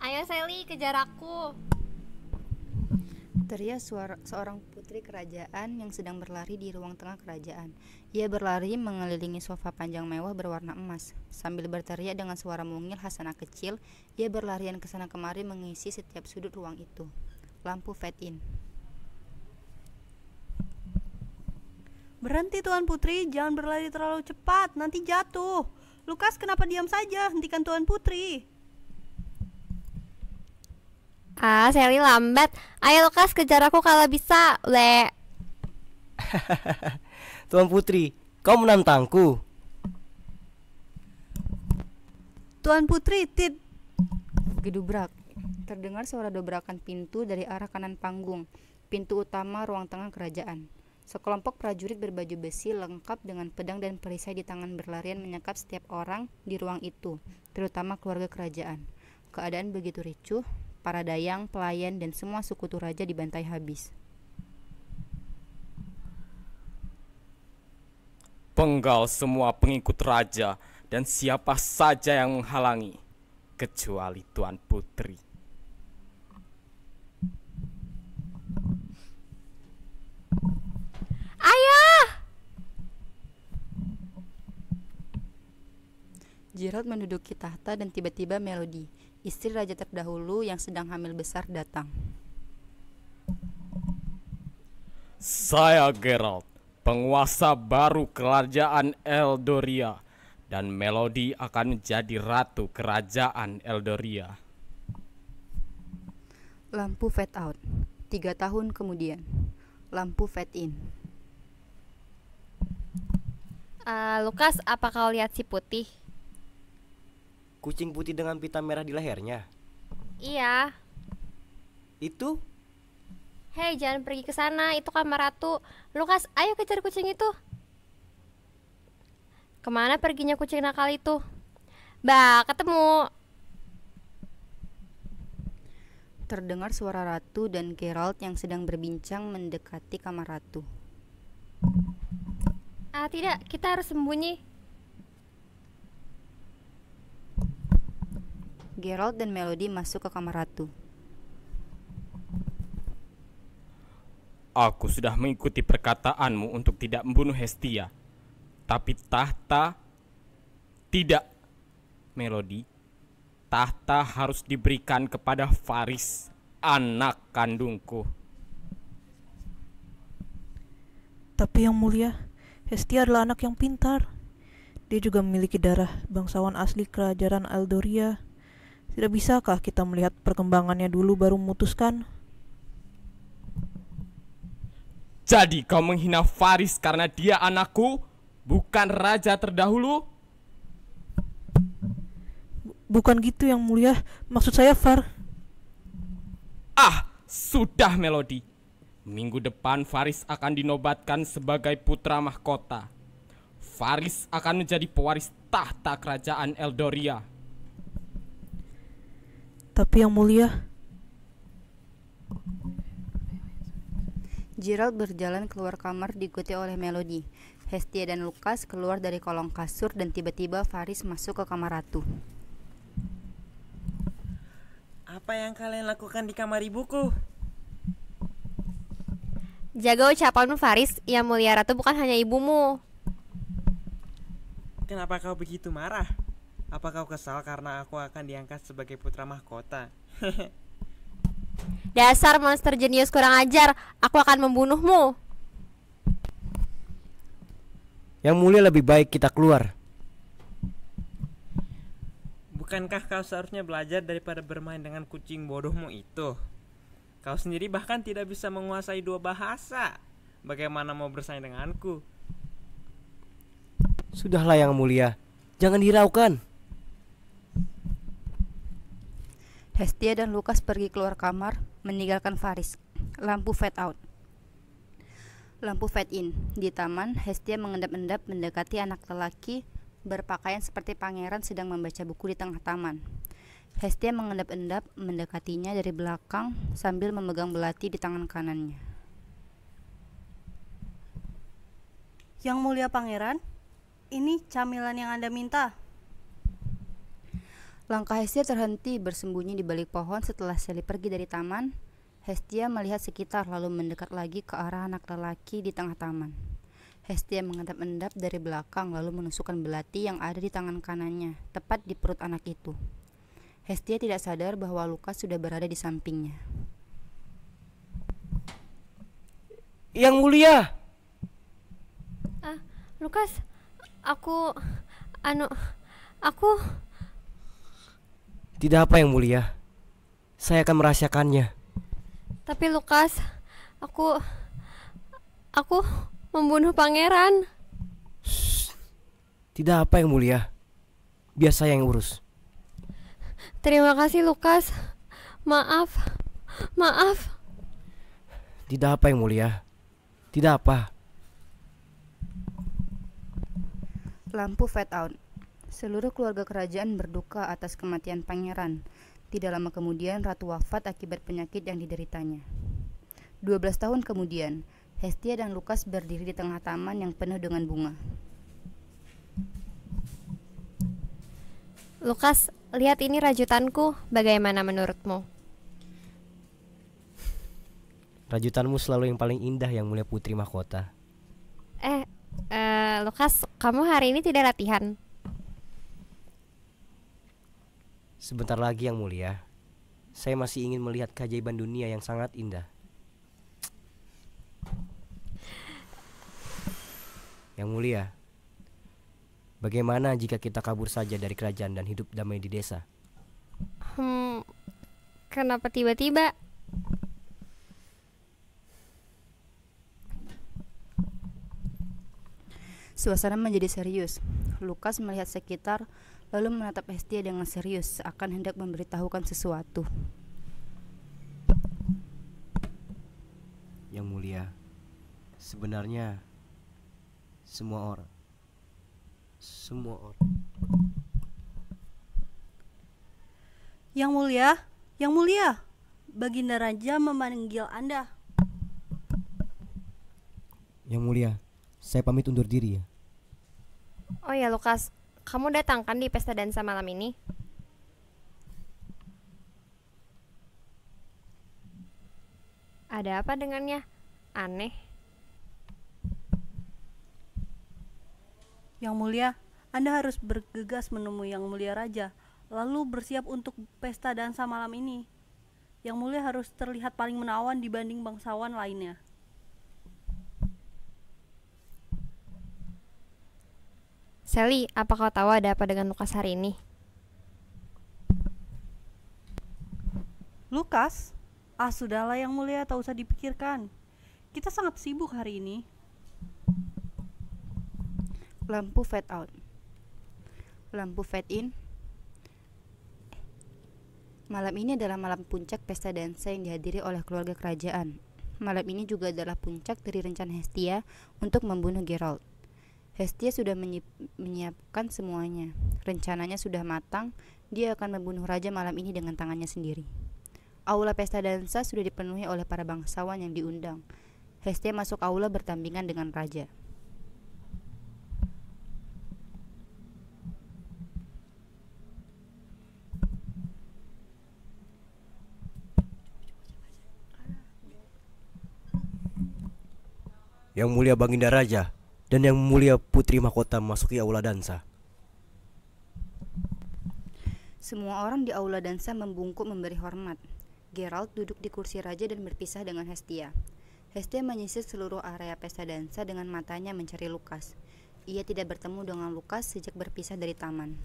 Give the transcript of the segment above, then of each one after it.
Ayo Sally, kejar aku. Teriak seorang putri kerajaan yang sedang berlari di ruang tengah kerajaan. Ia berlari mengelilingi sofa panjang mewah berwarna emas. Sambil berteriak dengan suara mungil khas anak kecil, ia berlarian ke sana kemari mengisi setiap sudut ruang itu. Lampu fade in. Berhenti Tuan Putri, jangan berlari terlalu cepat, nanti jatuh. Lukas, kenapa diam saja? Hentikan Tuan Putri. Sally lambat. Ayo Lukas, kejar aku kalau bisa, Le. Tuan Putri, kau menantangku. Tuan Putri, Gedubrak. Terdengar suara dobrakan pintu dari arah kanan panggung, pintu utama ruang tengah kerajaan. Sekelompok prajurit berbaju besi lengkap dengan pedang dan perisai di tangan berlarian menyekap setiap orang di ruang itu, terutama keluarga kerajaan. Keadaan begitu ricuh, para dayang, pelayan, dan semua sekutu raja dibantai habis. Penggal semua pengikut raja dan siapa saja yang menghalangi, kecuali Tuan Putri. Ayah! Gerald menduduki tahta dan tiba-tiba Melody, istri raja terdahulu yang sedang hamil besar, datang. Saya Geralt, penguasa baru kerajaan Eldoria, dan Melody akan menjadi ratu kerajaan Eldoria. Lampu fade out. 3 tahun kemudian. Lampu fade in. Lukas, apa kau lihat si putih? Kucing putih dengan pita merah di lehernya. Iya. Itu? Hei, jangan pergi ke sana, itu kamar ratu. Lukas, ayo kejar kucing itu. Kemana perginya kucing nakal itu? Bah, ketemu. Terdengar suara ratu dan Geralt yang sedang berbincang mendekati kamar ratu. Tidak, kita harus sembunyi. Geralt dan Melody masuk ke kamar ratu. Aku sudah mengikuti perkataanmu untuk tidak membunuh Hestia. Tapi tahta tidak, Melody. Tahta harus diberikan kepada Varys, anak kandungku. Tapi yang mulia, Hestia adalah anak yang pintar. Dia juga memiliki darah bangsawan asli kerajaan Eldoria. Tidak bisakah kita melihat perkembangannya dulu baru memutuskan? Jadi kau menghina Varys karena dia anakku, bukan raja terdahulu? Bukan gitu yang mulia, maksud saya Var. Sudah Melody. Minggu depan Varys akan dinobatkan sebagai putra mahkota. Varys akan menjadi pewaris tahta kerajaan Eldoria. Tapi yang mulia, Gerald berjalan keluar kamar diikuti oleh Melody. Hestia dan Lukas keluar dari kolong kasur dan tiba-tiba Varys masuk ke kamar ratu. Apa yang kalian lakukan di kamar ibuku? Jaga ucapanmu, Varys. Yang mulia ratu bukan hanya ibumu. Kenapa kau begitu marah? Apa kau kesal karena aku akan diangkat sebagai putra mahkota? Dasar monster jenius kurang ajar. Aku akan membunuhmu. Yang mulia lebih baik kita keluar. Bukankah kau seharusnya belajar daripada bermain dengan kucing bodohmu itu? Kau sendiri bahkan tidak bisa menguasai 2 bahasa. Bagaimana mau bersaing denganku? Sudahlah yang mulia, jangan hiraukan. Hestia dan Lukas pergi keluar kamar, meninggalkan Varys. Lampu fade out. Lampu fade in. Di taman, Hestia mengendap-endap mendekati anak lelaki berpakaian seperti pangeran sedang membaca buku di tengah taman. Hestia mengendap-endap mendekatinya dari belakang sambil memegang belati di tangan kanannya. Yang mulia pangeran, ini camilan yang Anda minta. Langkah Hestia terhenti bersembunyi di balik pohon setelah Sally pergi dari taman. Hestia melihat sekitar lalu mendekat lagi ke arah anak lelaki di tengah taman. Hestia mengendap-endap dari belakang lalu menusukkan belati yang ada di tangan kanannya, tepat di perut anak itu. Hestia tidak sadar bahwa Lukas sudah berada di sampingnya. Yang mulia. Lukas, aku Tidak apa yang mulia. Saya akan merahasiakannya. tapi Lukas, aku membunuh pangeran. Tidak apa yang mulia. Biar saya yang urus. Terima kasih Lukas. Maaf. Tidak apa yang mulia. Tidak apa. Lampu fade out. Seluruh keluarga kerajaan berduka atas kematian pangeran. Tidak lama kemudian ratu wafat akibat penyakit yang dideritanya. 12 tahun kemudian, Hestia dan Lukas berdiri di tengah taman yang penuh dengan bunga. Lukas, lihat ini rajutanku. Bagaimana menurutmu? Rajutanmu selalu yang paling indah yang mulia putri mahkota. Lukas, kamu hari ini tidak latihan? Sebentar lagi yang mulia. Saya masih ingin melihat keajaiban dunia yang sangat indah. Yang mulia, bagaimana jika kita kabur saja dari kerajaan dan hidup damai di desa? Kenapa tiba-tiba? Suasana menjadi serius. Lukas melihat sekitar lalu menatap Hestia dengan serius seakan hendak memberitahukan sesuatu. Yang mulia, sebenarnya semua orang Yang mulia, Baginda Raja memanggil Anda. Yang mulia, saya pamit undur diri ya. Oh ya Lukas, kamu datang kan di pesta dansa malam ini? Ada apa dengannya? Aneh. Yang mulia, Anda harus bergegas menemui Yang Mulia Raja, lalu bersiap untuk pesta dansa malam ini. Yang mulia harus terlihat paling menawan dibanding bangsawan lainnya. Sally, apa kau tahu ada apa dengan Lukas hari ini? Lukas? Sudahlah Yang Mulia, tak usah dipikirkan. Kita sangat sibuk hari ini. Lampu fade out. Lampu fade in. Malam ini adalah malam puncak pesta dansa yang dihadiri oleh keluarga kerajaan. Malam ini juga adalah puncak dari rencana Hestia untuk membunuh Geralt. Hestia sudah menyiapkan semuanya. Rencananya sudah matang. Dia akan membunuh raja malam ini dengan tangannya sendiri. Aula pesta dansa sudah dipenuhi oleh para bangsawan yang diundang. Hestia masuk aula bertandingan dengan raja. Yang mulia Baginda Raja dan yang mulia putri mahkota memasuki aula dansa. Semua orang di aula dansa membungkuk memberi hormat. Geralt duduk di kursi raja dan berpisah dengan Hestia. Hestia menyisir seluruh area pesta dansa dengan matanya mencari Lukas. Ia tidak bertemu dengan Lukas sejak berpisah dari taman.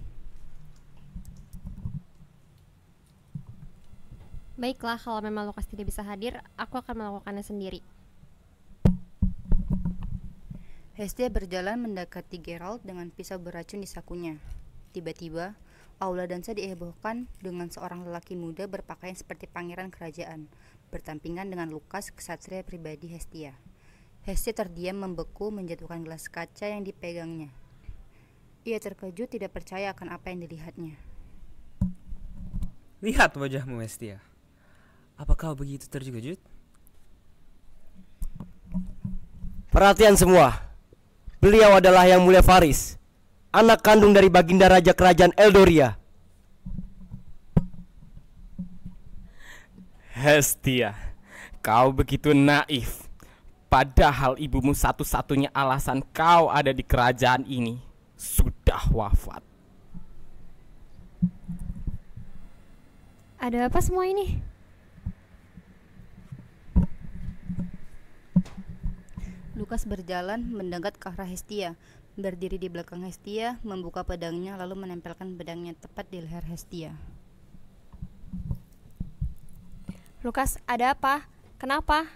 Baiklah, kalau memang Lukas tidak bisa hadir, aku akan melakukannya sendiri. Hestia berjalan mendekati Geralt dengan pisau beracun di sakunya. Tiba-tiba, aula dansa dihebohkan dengan seorang lelaki muda berpakaian seperti pangeran kerajaan, bertampingan dengan Lukas, ksatria pribadi Hestia. Hestia terdiam membeku menjatuhkan gelas kaca yang dipegangnya. Ia terkejut tidak percaya akan apa yang dilihatnya. Lihat wajahmu, Hestia. Apa kau begitu terkejut? Perhatian semua. Beliau adalah Yang Mulia Faris, anak kandung dari Baginda Raja Kerajaan Eldoria. Hestia, kau begitu naif. Padahal ibumu satu-satunya alasan kau ada di kerajaan ini sudah wafat. Ada apa semua ini? Lukas berjalan mendekat ke arah Hestia, berdiri di belakang Hestia, membuka pedangnya lalu menempelkan pedangnya tepat di leher Hestia. Lukas, ada apa? Kenapa?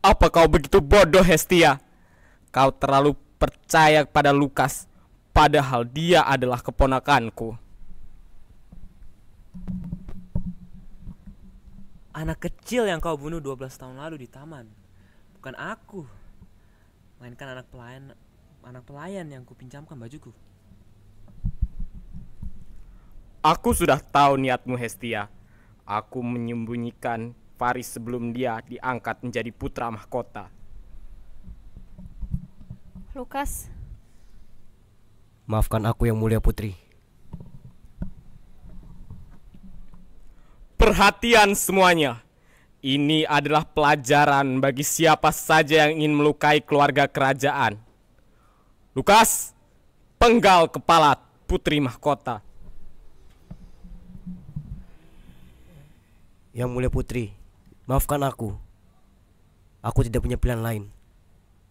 Apa kau begitu bodoh, Hestia? Kau terlalu percaya pada Lukas, padahal dia adalah keponakanku. Anak kecil yang kau bunuh 12 tahun lalu di taman. Bukan aku. Melainkan anak pelayan yang kupinjamkan bajuku. Aku sudah tahu niatmu, Hestia. Aku menyembunyikan Faris sebelum dia diangkat menjadi putra mahkota. Lukas, Maafkan aku yang mulia putri. Perhatian semuanya. Ini adalah pelajaran bagi siapa saja yang ingin melukai keluarga kerajaan. Lukas, penggal kepala putri mahkota. Yang mulia putri, maafkan aku. Aku tidak punya pilihan lain.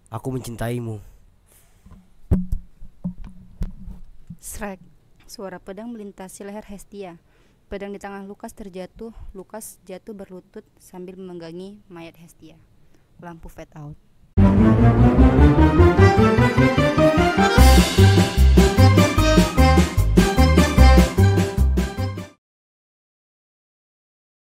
Aku mencintaimu. Srek, suara pedang melintasi leher Hestia. Pedang di tangan Lukas terjatuh. Lukas jatuh berlutut sambil memenggangi mayat Hestia. Lampu fade out.